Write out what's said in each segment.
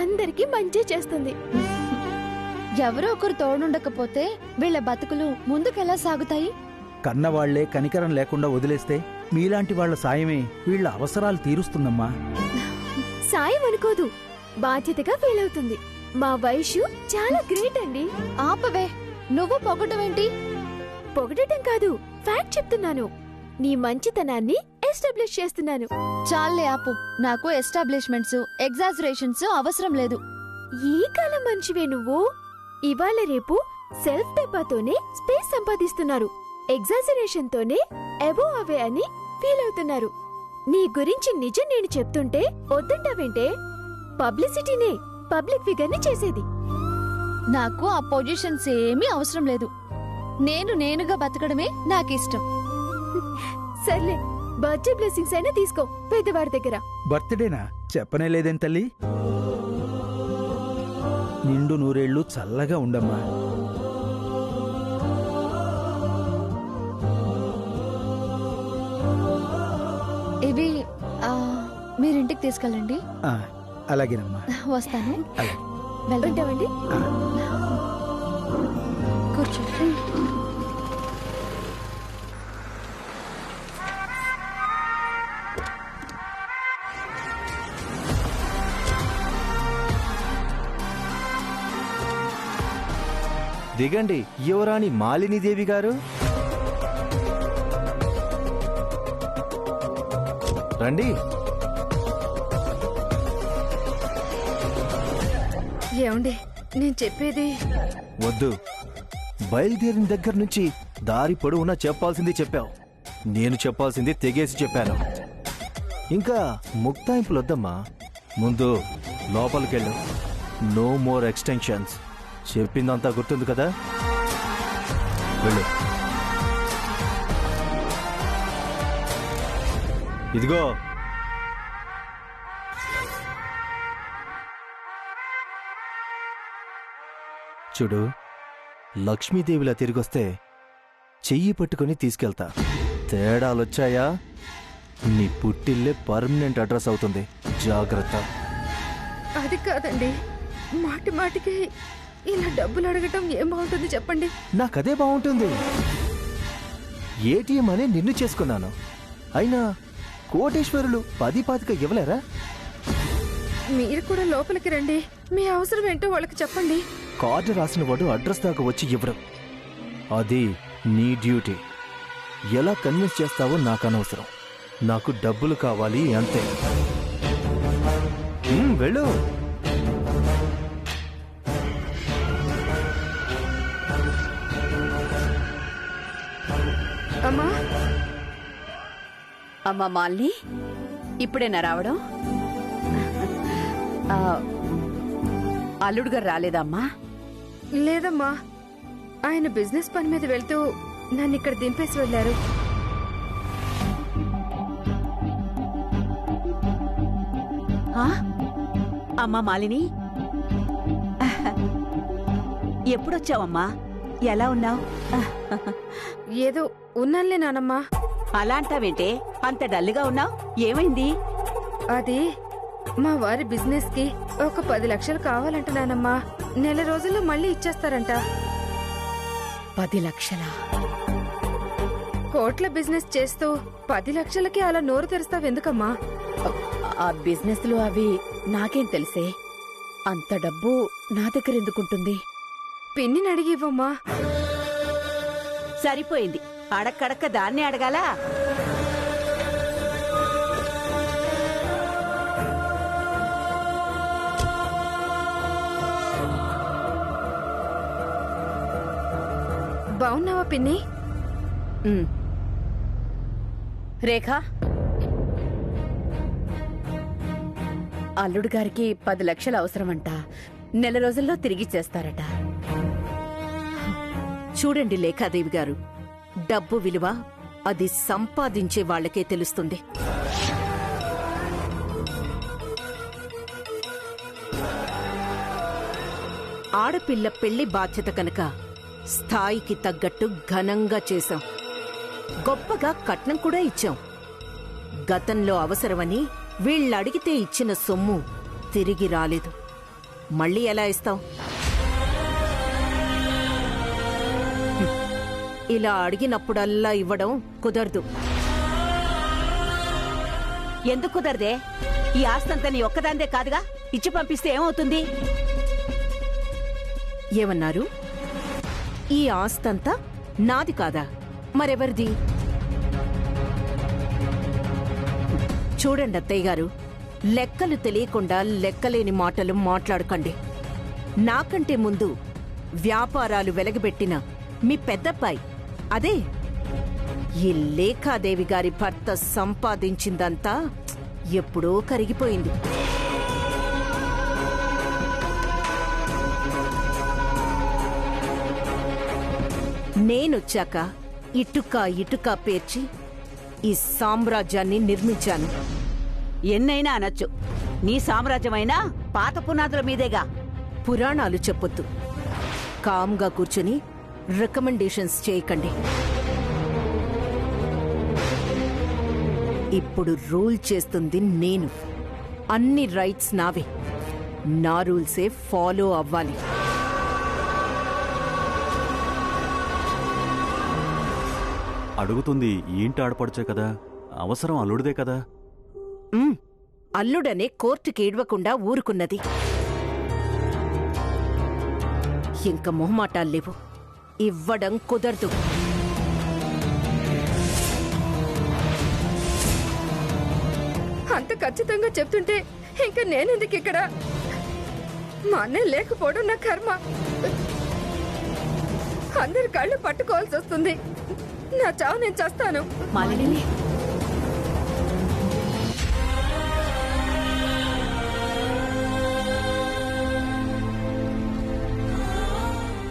అందరికీ మంచి చేస్తుంది. ఎవరో ఒకరు తోడుండకపోతే వీళ్ళ బతుకులు ముందుకెలా సాగుతాయి? కన్నవాళ్లే కనికరం లేకుండా వదిలేస్తే మీలాంటి వాళ్ల సాయమే వీళ్ల అవసరాలు తీరుస్తుందమ్మా. సాయం అనుకోదు, బాధ్యతగా ఫీల్ అవుతుంది. మా వైషు చాలా గ్రేట్ అండి. ఆపవే, నువ్వు పొగటమేంటి? పొగడటం కాదు, ఫ్యాక్ట్ చెప్తున్నాను. నీ మంచితనాన్ని ఎస్టాబ్లిష్ చేస్తున్నాను. చాలే ఆపు. నాకు ఎస్టాబ్లిష్మెంట్స్, ఎగ్జాజరేషన్స్ అవసరం లేదు. ఈ కాలం మనిషివే నువ్వు. ఇవాళ రేపు సెల్ఫ్ పేపర్తోనే స్పేస్ సంపాదిస్తున్నారు, ఎగ్జాజరేషన్ తోనే అబో అవే అని ఫీల్ అవుతున్నారు. నీ గురించి నిజం నేను చెప్తుంటే వద్దంటావేంటే? పబ్లిసిటీనే పబ్లిక్ ఫిగర్ ని చేసేది. నాకు ఆ పొజిషన్స్ ఏమీ అవసరం లేదు. నేనుగా బతకడమే నాకిష్టం. సర్లే, బర్త్డే బ్లెస్సింగ్స్ అయినా తీసుకో పెద్దవాడి దగ్గర. బర్త్డేనా? చెప్పనే లేదేం తల్లి. నిండు నూరేళ్లు చల్లగా ఉండమ్మా. ఇవి మీరింటికి తీసుకెళ్ళండి. అలాగేనమ్మా. వస్తాను. అలాగే. ఉంటామండి. కూర్చోండి. దిగండి, యువరాణి మాలినీదేవి గారు. రండి. ఏమండి, నేను చెప్పేది వద్దు. బయలుదేరిన దగ్గర నుంచి దారి పొడవునా చెప్పాల్సింది చెప్పావు. నేను చెప్పాల్సింది తెగేసి చెప్పాను. ఇంకా ముక్తాయింపులొద్దమ్మా. ముందు లోపలికెళ్ళు. No more extensions. చెప్పిందంతా గుర్తుంది కదా? వెళ్ళు. ఇదిగో, చూడు, లక్ష్మీదేవిలా తిరిగొస్తే చెయ్యి పట్టుకుని తీసుకెళ్తా. తేడాలొచ్చాయా నీ పుట్టిల్లే పర్మనెంట్ అడ్రస్ అవుతుంది. జాగ్రత్త. అది కాదండి, మాటి మాటికి ఇలా డబ్బులు అడగటం ఏం బాగుంటుంది చెప్పండి. నాకదే బాగుంటుంది. ఏటీఎం అనే నిన్ను చేసుకున్నాను. అయినా కోటేశ్వరులు 10-25 ఇవ్వలేరా? మీరు కూడా లోపలికి రండి. మీ అవసరం ఏంటో వాళ్ళకి చెప్పండి. కార్డు రాసిన వాడు అడ్రస్ దాకా వచ్చి ఇవ్వడం అది నీ డ్యూటీ. ఎలా కన్విన్స్ చేస్తావో నాకు అనవసరం. నాకు డబ్బులు కావాలి అంతే. వెళ్ళు. అమ్మా, అమ్మా మాలిని, ఇప్పుడేనా రావడం? అల్లుడు గారు రాలేదమ్మా? లేదమ్మా, ఆయన బిజినెస్ పని మీద వెళ్తూ నన్ను ఇక్కడ దింపేసి వెళ్ళారు. అమ్మా మాలిని, ఎప్పుడొచ్చావమ్మా? ఎలా ఉన్నావు? ఏదో ఉన్నానులే నానమ్మా. అలా అంటావేంటే? అంత డల్గా ఉన్నావు, ఏమైంది? అది మా వారి బిజినెస్ కి ఒక 10 లక్షలు కావాలంట నానమ్మా. నెల రోజుల్లో మళ్ళీ ఇచ్చేస్తారంట. 10 లక్షలా? కోట్ల బిజినెస్ చేస్తూ 10 లక్షలకి అలా నోరు తెరుస్తావెందుకమ్మా? ఆ బిజినెస్లు అవి నాకేం తెలిసే. అంత డబ్బు నా దగ్గర ఎందుకుంటుంది? పిన్నిని అడిగి ఇవ్వమ్మా. సరిపోయింది, అడక్కడక్క దాన్ని అడగాలా? బావున్నావా పిన్ని? రేఖ, అల్లుడు గారికి 10 లక్షలు అవసరమంట. నెల రోజుల్లో తిరిగి చేస్తారట. చూడండి లేఖాదేవి గారు, డబ్బు విలువ అది సంపాదించే వాళ్లకే తెలుస్తుంది. ఆడపిల్ల పెళ్లి బాధ్యత కనుక స్థాయికి తగ్గట్టు ఘనంగా చేశాం. గొప్పగా కట్నం కూడా ఇచ్చాం. గతంలో అవసరమని వీళ్ళడిగితే ఇచ్చిన సొమ్ము తిరిగి రాలేదు. మళ్ళీ ఎలా ఇస్తావు? ఇలా అడిగినప్పుడల్లా ఇవ్వడం కుదరదు. ఎందుకు కుదరదే? ఈ ఆస్తంతా నీ ఒక్కదాందే కాదుగా, ఇచ్చి పంపిస్తే ఏమవుతుంది? ఏమన్నారు? ఈ ఆస్తంతా నాది కాదా? మరెవరిది? చూడండి అత్తయ్య గారు, లెక్కలు తెలియకుండా లెక్కలేని మాటలు మాట్లాడకండి. నాకంటే ముందు వ్యాపారాలు వెలగబెట్టిన మీ పెద్దబ్బాయి, అదే ఈ లేఖాదేవి గారి భర్త సంపాదించిందంతా ఎప్పుడో కరిగిపోయింది. నేనొచ్చాక ఇటుక ఇటుక పేర్చి ఈ సామ్రాజ్యాన్ని నిర్మించాను. ఎన్నైనా అనొచ్చు, నీ సామ్రాజ్యమైనా పాత పునాదుల మీదేగా. పురాణాలు చెప్పొద్దు. కామ్గా కూర్చుని రికమెండేషన్స్ చేయకండి. ఇప్పుడు రూల్ చేస్తుంది నేను. అన్ని రైట్స్ నావే. నా రూల్సే ఫాలో అవ్వాలి. అడుగుతుంది ఈ ఇంటి ఆడపడుచే కదా, అవసరం అల్లుడిదే కదా. అల్లుడనే కోర్టుకి ఏడవకుండా ఊరుకున్నది. ఇంక మొహమాటాల్లేవు. ఇవ్వడం కుదరదు. అంత ఖచ్చితంగా చెప్తుంటే ఇంకా నేనెందుకు ఇక్కడ? మా అన్నయ్య లేకపోవడం నా కర్మ. అందరి కళ్ళు పట్టుకోవాల్సి వస్తుంది. నా చావు నేను చేస్తాను. మాలిని,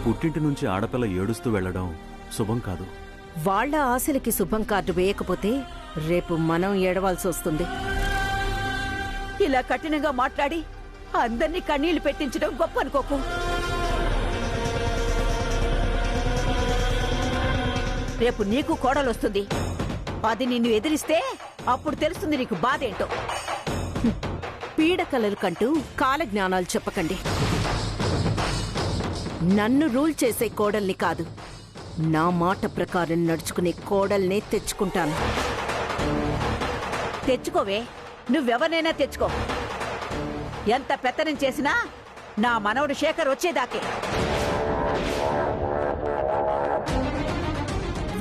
పుట్టింటి నుంచి ఆడపిల్ల ఏడుస్తూ వెళ్లడం శుభం కాదు. వాళ్ల ఆశలకి శుభం కార్డు వేయకపోతే రేపు మనం ఏడవాల్సి వస్తుంది. ఇలా కఠినంగా మాట్లాడి అందర్నీ కన్నీళ్లు పెట్టించడం గొప్ప అనుకోకు. రేపు నీకు కోడలొస్తుంది. అది నిన్ను ఎదిరిస్తే అప్పుడు తెలుస్తుంది నీకు బాధేంటో. పీడకలలు కంటూ కాలజ్ఞానాలు చెప్పకండి. నన్ను రూల్ చేసే కోడల్ని కాదు, నా మాట ప్రకారం నడుచుకునే కోడల్నే తెచ్చుకుంటాను. తెచ్చుకోవే, నువ్వెవరినైనా తెచ్చుకో. ఎంత పెత్తనం చేసినా నా మనవడు శేఖర్ వచ్చేదాకే.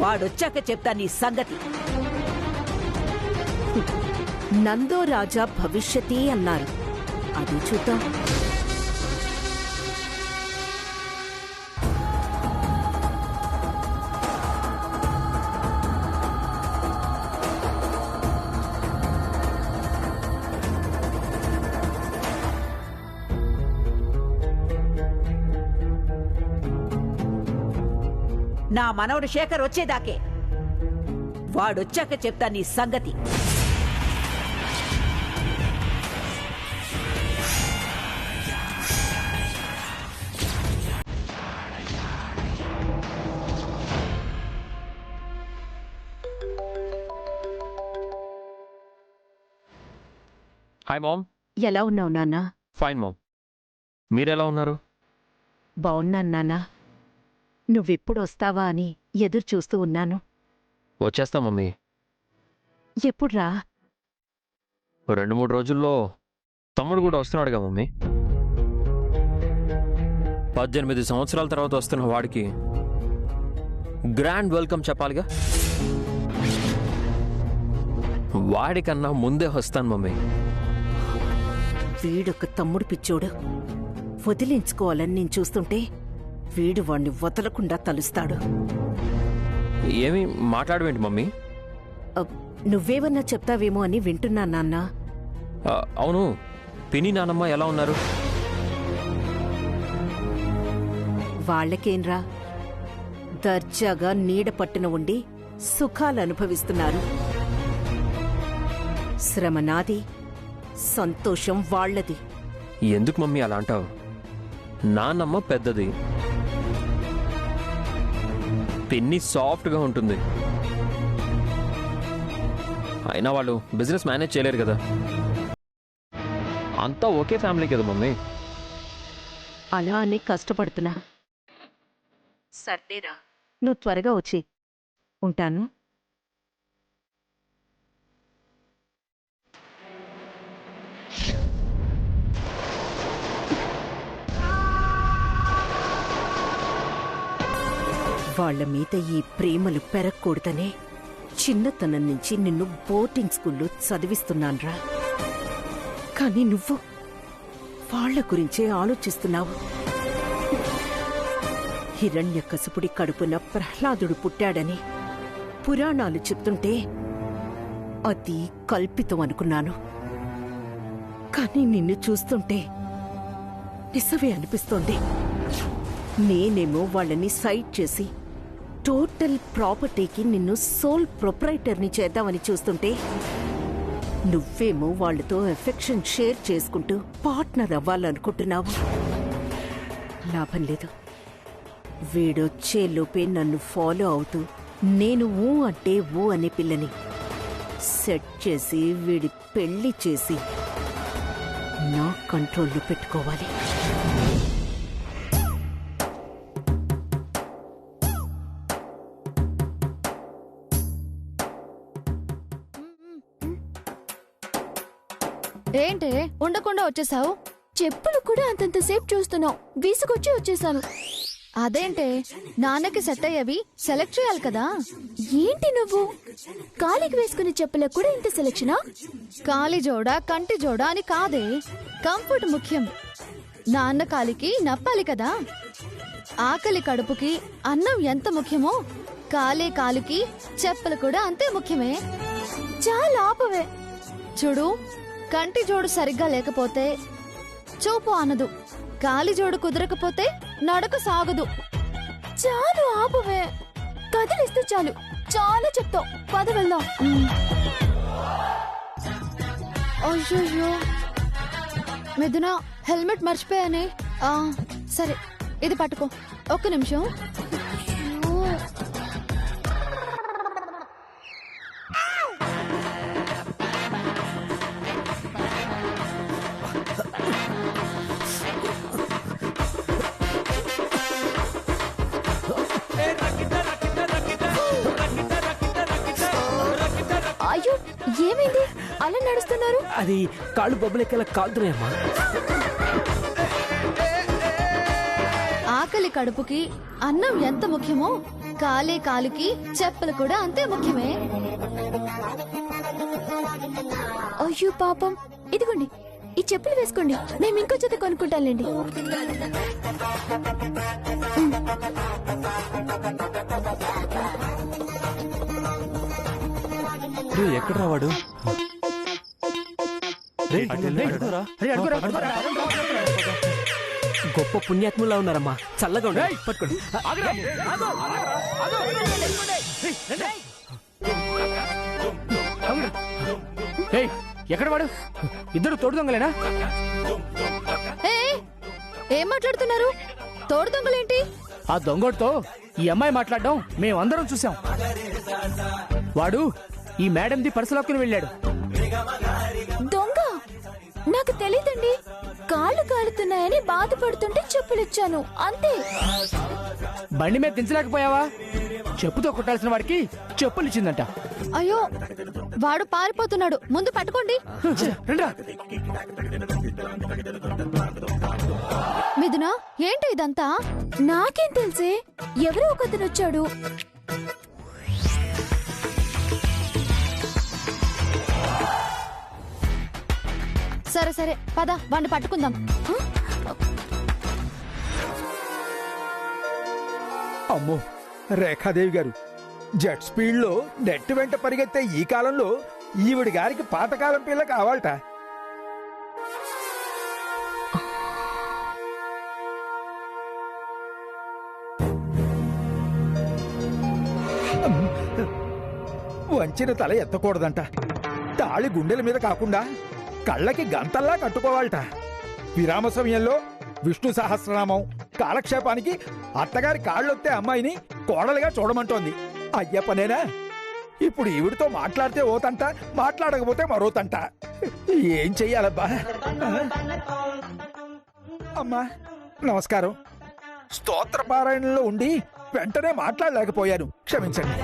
వాడొచ్చాక చెప్తా నీ సంగతి. నందో రాజా భవిష్యతి అన్నారు, అది చూద్దాం. నా మనవడు శేఖర్ వచ్చేదాకే. వాడొచ్చాక చెప్తా నీ సంగతి. Hi mom. ఎలా ఉన్నావు నాన్నా? Fine mom. మీరెలా ఉన్నారు? బావున్నాను నాన్నా. నువ్వెప్పుడు వస్తావా అని ఎదురు చూస్తూ ఉన్నాను. వచ్చేస్తా మమ్మీ. ఎప్పుడ్రా? 2-3 రోజుల్లో తమ్ముడు కూడా వస్తున్నాడుగా మమ్మీ. 18 సంవత్సరాల తర్వాత వస్తున్న వాడికి గ్రాండ్ వెల్కమ్ చెప్పాలిగా. వాడికన్నా ముందే వస్తాను మమ్మీ. వీడొక తమ్ముడు పిచ్చోడు. వదిలించుకోవాలని నేను చూస్తుంటే వీడు వాణ్ణి వదలకుండా తలుస్తాడు. ఏమి మాట్లాడవేంటి మమ్మీ? నువ్వేమన్నా చెప్తావేమో అని వింటున్నా నాన్న. అవును, పిన్ని నానమ్మ ఎలా ఉన్నారు? వాళ్ళకేంరా, దర్జాగా నీడ పట్టున ఉండి సుఖాలు అనుభవిస్తున్నారు. శ్రమ నాది, సంతోషం వాళ్లది. ఎందుకు మమ్మీ అలా అంటావు? నానమ్మ పెద్దది, పిన్ని సాఫ్ట్గా ఉంటుంది. అయినా వాళ్ళు బిజినెస్ మేనేజ్ చేయలేరు కదా. అంతా ఒకే ఫ్యామిలీ కదా మమ్మీ. అలా అని కష్టపడుతున్నా. సర్లేరా, నువ్వు త్వరగా వచ్చి ఉంటాను. వాళ్ళ మీద ఈ ప్రేమలు పెరగకూడదనే చిన్నతనం నుంచి నిన్ను బోర్డింగ్ స్కూల్లో చదివిస్తున్నాన్రా. కానీ నువ్వు వాళ్ళ గురించే ఆలోచిస్తున్నావు. హిరణ్యకశిపుడి కడుపున ప్రహ్లాదుడు పుట్టాడని పురాణాలు చెప్తుంటే అది కల్పితం అనుకున్నాను. కానీ నిన్ను చూస్తుంటే నిజమే అనిపిస్తోంది. నేనేమో వాళ్ళని సైడ్ చేసి టోటల్ ప్రాపర్టీకి నిన్ను సోల్ ప్రొప్రైటర్ని చేద్దామని చూస్తుంటే నువ్వేమో వాళ్ళతో ఎఫెక్షన్ షేర్ చేసుకుంటూ పార్ట్నర్ అవ్వాలనుకుంటున్నావు. లాభం లేదు. వీడొచ్చేలోపే నన్ను ఫాలో అవుతూ నేను ఊ అంటే ఊ అనే పిల్లని సెట్ చేసి వీడి పెళ్లి చేసి నా కంట్రోల్లో పెట్టుకోవాలి. ఏంటే ఉండకుండా వచ్చేసావు? చెప్పులు కూడా అంతంతసేపు చూస్తున్నావు, విసుగొచ్చి వచ్చేసాను. అదేంటే నాన్నకి సెట్ అయ్యేవి సెలెక్ట్ చేయాలి కదా. ఏంటి నువ్వు? కాలికి వేసుకునే చెప్పులకు కూడా ఇంత సెలెక్షనా? కాలి జోడ కంటి జోడ అని కాదే, కంఫర్ట్ ముఖ్యం. నాన్న కాలికి నప్పాలి కదా. ఆకలి కడుపుకి అన్నం ఎంత ముఖ్యమో కాలే కాలుకి చెప్పులు కూడా అంతే ముఖ్యమే. చాలా ఆపవే. చూడు, కంటి జోడు సరిగ్గా లేకపోతే చూపు అనదు, కాలి జోడు కుదరకపోతే నడక సాగదు. చాలు ఆపవే. కదిలిస్తే చాలు, చాలా చెప్తావు. పద వెళ్దాం. అయ్యో మిథున, హెల్మెట్ మర్చిపోయానే. సరే ఇది పట్టుకో, ఒక్క నిమిషం. అయ్యో ఏమైంది? అలా నడుస్తున్నారు? అది కాళ్ళు బొబ్బలెక్కేలా కాలుతున్నాయమ్మా. ఆకలి కడుపుకి అన్నం ఎంత ముఖ్యమో కాలే కాలుకి చెప్పులు కూడా అంతే ముఖ్యమే. అయ్యో పాపం. ఇదిగోండి, ఈ చెప్పులు వేసుకోండి. మేము ఇంకో జత కొనుక్కుంటాంలేండి. ఎక్కడ రావాడు? గొప్ప పుణ్యాత్ములా ఉన్నారమ్మా. చల్లగా ఉండే పట్టుకోండి. ఎక్కడ వాడు? ఇద్దరు తోడు దొంగలేనా? ఏం మాట్లాడుతున్నారు? తోడు దొంగలేంటి? ఆ దొంగోడితో ఈ అమ్మాయి మాట్లాడడం మేమందరం చూసాం. వాడు ఈ మేడంది పర్సులోకి వెళ్ళాడు. దొంగ? నాకు తెలీదండి. కాళ్ళు కాలుతున్నాయని బాధపడుతుంటే చెప్పులిచ్చాను అంతే. బండి మీద దించలేకపోయావా? చెప్పుతో కొట్టాల్సిన వాడికి చెప్పులు ఇచ్చిందంట. అయ్యో, వాడు పారిపోతున్నాడు, ముందు పట్టుకోండి. మిథున, ఏంటి ఇదంతా? నాకేం తెలుసే, ఎవరో ఒకతను వచ్చాడు. సరే సరే పద, వాడిని పట్టుకుందాం. అమ్మో రేఖాదేవి గారు, జెట్ స్పీడ్ లో నెట్ వెంట పరిగెత్తే ఈ కాలంలో ఈవిడి గారికి పాతకాలం పిల్ల కావాలట. వంచిన తల ఎత్తకూడదంట. తాళి గుండెల మీద కాకుండా కళ్ళకి గంతల్లా కట్టుకోవాలట. విరామ సమయంలో విష్ణు సహస్రనామం, కాలక్షేపానికి అత్తగారి కాళ్ళొత్తే అమ్మాయిని కోడలుగా చూడమంటోంది. అయ్య పనేనా? ఇప్పుడు ఈవిడితో మాట్లాడితే ఓతంట, మాట్లాడకపోతే మరోతంట. ఏం చెయ్యాలబ్బా? అమ్మా నమస్కారం. స్తోత్రపారాయణంలో ఉండి వెంటనే మాట్లాడలేకపోయాను, క్షమించండి.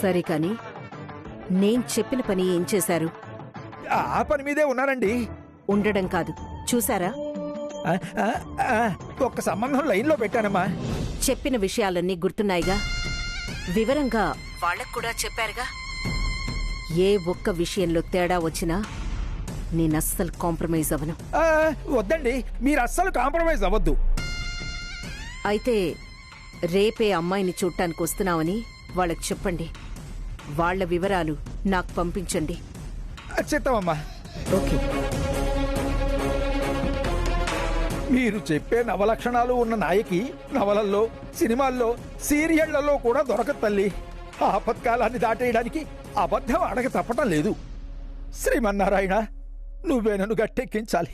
సరే కాని నేను చెప్పిన పని ఏం చేశారు? ఆ పని మీదే ఉన్నానండి. ఉండడం కాదు, చూసారా? ఒక్క సంబంధం లైన్లో పెట్టానమ్మా. చెప్పిన విషయాలన్నీ గుర్తున్నాయిగా? వివరంగా వాళ్ళకు కూడా చెప్పారుగా? ఏ ఒక్క విషయంలో తేడా వచ్చినా నేనస్సలు కాంప్రమైజ్ అవ్వను. వద్దండి, మీరు అస్సలు కాంప్రమైజ్ అవ్వద్దు. అయితే రేపే అమ్మాయిని చూడటానికి వస్తున్నామని వాళ్ళకి చెప్పండి. వాళ్ళ వివరాలు నాకు పంపించండి. చెప్తామమ్మా. ఓకే. మీరు చెప్పే నవలక్షణాలు ఉన్న నాయకి నవలల్లో, సినిమాల్లో, సీరియళ్లలో కూడా దొరకదు తల్లి. ఆపత్కాలాన్ని దాటేయడానికి అబద్ధం అడగ తప్పటం లేదు. శ్రీమన్నారాయణ, నువ్వే నన్ను గట్టెక్కించాలి.